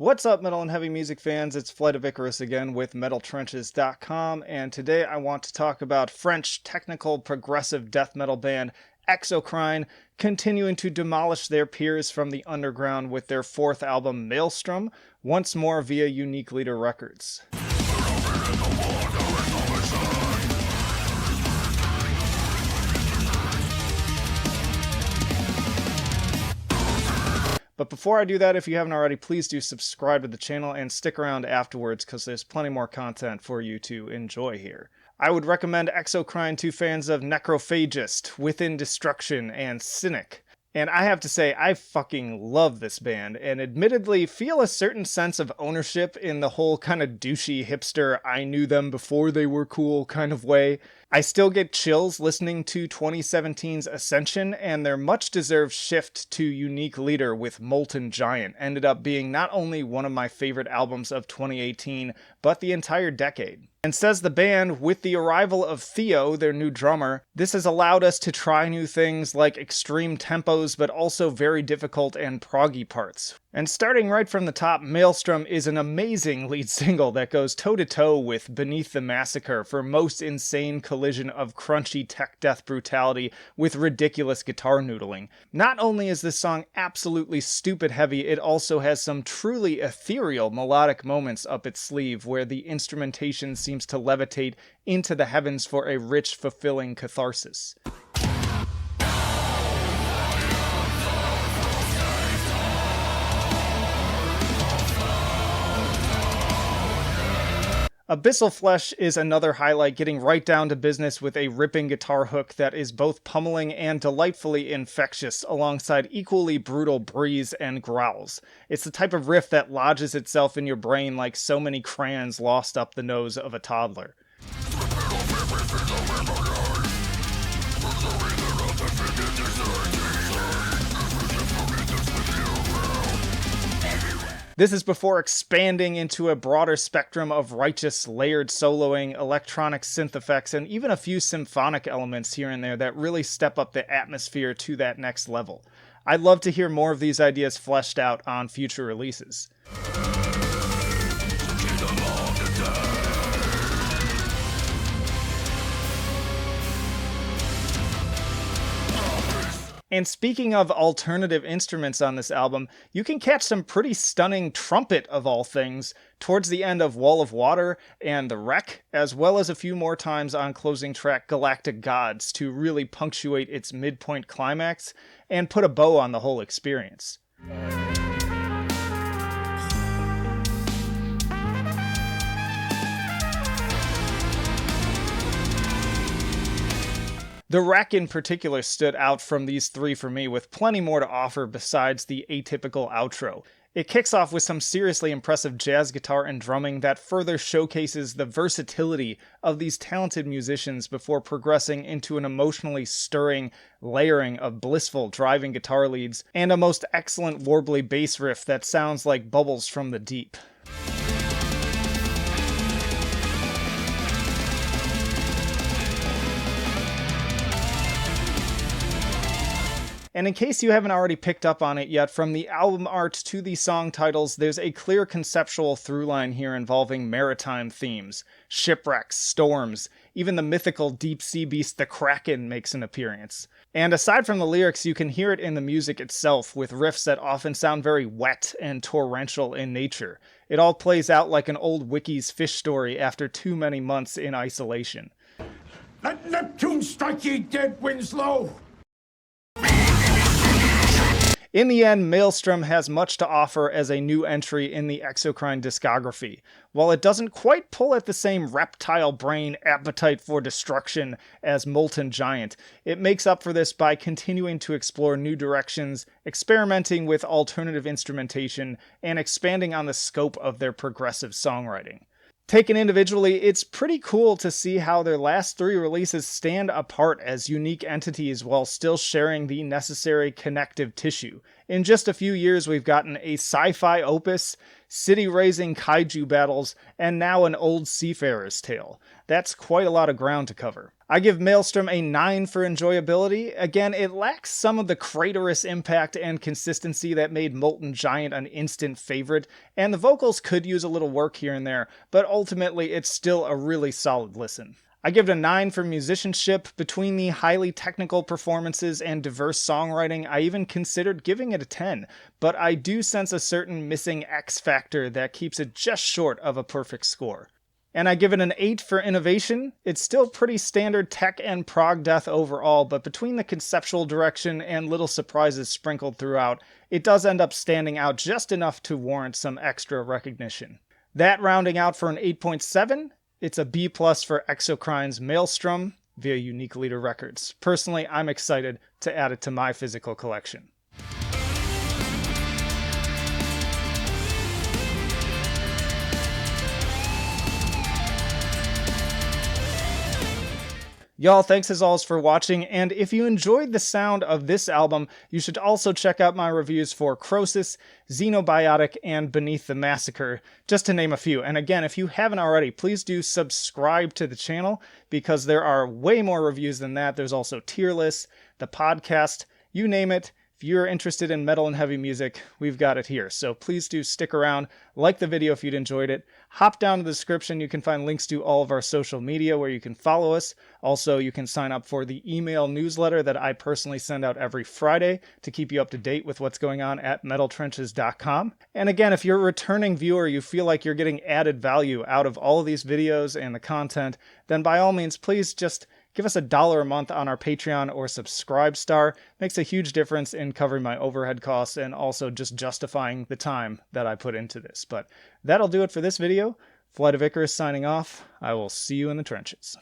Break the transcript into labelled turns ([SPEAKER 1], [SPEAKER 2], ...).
[SPEAKER 1] What's up, metal and heavy music fans? It's Flight of Icarus again with MetalTrenches.com, and today I want to talk about French technical progressive death metal band EXOCRINE continuing to demolish their peers from the underground with their fourth album Maelstrom, once more via Unique Leader Records. But before I do that, if you haven't already, please do subscribe to the channel and stick around afterwards because there's plenty more content for you to enjoy here. I would recommend EXOCRINE to fans of Necrophagist, Within Destruction, and Cynic. And I have to say, I fucking love this band, and admittedly feel a certain sense of ownership in the whole kind of douchey hipster, I knew them before they were cool kind of way. I still get chills listening to 2017's Ascension, and their much-deserved shift to Unique Leader with Molten Giant ended up being not only one of my favorite albums of 2018, but the entire decade. And says the band, with the arrival of Theo, their new drummer, this has allowed us to try new things like extreme tempos, but also very difficult and proggy parts. And starting right from the top, Maelstrom is an amazing lead single that goes toe-to-toe with Beneath the Massacre for most insane collision of crunchy tech death brutality with ridiculous guitar noodling. Not only is this song absolutely stupid heavy, it also has some truly ethereal melodic moments up its sleeve where the instrumentation seems to levitate into the heavens for a rich, fulfilling catharsis. Abyssal Flesh is another highlight, getting right down to business with a ripping guitar hook that is both pummeling and delightfully infectious, alongside equally brutal breeze and growls. It's the type of riff that lodges itself in your brain like so many crayons lost up the nose of a toddler. This is before expanding into a broader spectrum of righteous, layered soloing, electronic synth effects, and even a few symphonic elements here and there that really step up the atmosphere to that next level. I'd love to hear more of these ideas fleshed out on future releases. And speaking of alternative instruments on this album, you can catch some pretty stunning trumpet of all things towards the end of Wall of Water and The Wreck, as well as a few more times on closing track Galactic Gods to really punctuate its midpoint climax and put a bow on the whole experience. The Wreck in particular stood out from these three for me, with plenty more to offer besides the atypical outro. It kicks off with some seriously impressive jazz guitar and drumming that further showcases the versatility of these talented musicians before progressing into an emotionally stirring layering of blissful driving guitar leads and a most excellent warbly bass riff that sounds like bubbles from the deep. And in case you haven't already picked up on it yet, from the album art to the song titles, there's a clear conceptual through line here involving maritime themes. Shipwrecks, storms, even the mythical deep sea beast the Kraken makes an appearance. And aside from the lyrics, you can hear it in the music itself, with riffs that often sound very wet and torrential in nature. It all plays out like an old Wiki's fish story after too many months in isolation.
[SPEAKER 2] Let Neptune strike ye dead, Winslow!
[SPEAKER 1] In the end, Maelstrom has much to offer as a new entry in the EXOCRINE discography. While it doesn't quite pull at the same reptile brain appetite for destruction as Molten Giant, it makes up for this by continuing to explore new directions, experimenting with alternative instrumentation, and expanding on the scope of their progressive songwriting. Taken individually, it's pretty cool to see how their last three releases stand apart as unique entities while still sharing the necessary connective tissue. In just a few years, we've gotten a sci-fi opus, city-raising kaiju battles, and now an old seafarer's tale. That's quite a lot of ground to cover. I give Maelstrom a 9 for enjoyability. Again, it lacks some of the craterous impact and consistency that made Molten Giant an instant favorite, and the vocals could use a little work here and there, but ultimately it's still a really solid listen. I give it a 9 for musicianship. Between the highly technical performances and diverse songwriting, I even considered giving it a 10, but I do sense a certain missing X factor that keeps it just short of a perfect score. And I give it an 8 for innovation. It's still pretty standard tech and prog death overall, but between the conceptual direction and little surprises sprinkled throughout, it does end up standing out just enough to warrant some extra recognition. That rounding out for an 8.7, it's a B+ for EXOCRINE's Maelstrom via Unique Leader Records. Personally, I'm excited to add it to my physical collection. Y'all, thanks as always for watching, and if you enjoyed the sound of this album, you should also check out my reviews for Croesus, Xenobiotic, and Beneath the Massacre, just to name a few. And again, if you haven't already, please do subscribe to the channel, because there are way more reviews than that. There's also tier lists, the podcast, you name it. If you're interested in metal and heavy music, we've got it here. So please do stick around, like the video if you'd enjoyed it. Hop down to the description, you can find links to all of our social media where you can follow us. Also, you can sign up for the email newsletter that I personally send out every Friday to keep you up to date with what's going on at metaltrenches.com. And again, if you're a returning viewer, you feel like you're getting added value out of all of these videos and the content, then by all means, please just give us $1 a month on our Patreon or Subscribestar. Makes a huge difference in covering my overhead costs and also just justifying the time that I put into this. But that'll do it for this video. Flight of Icarus signing off. I will see you in the trenches.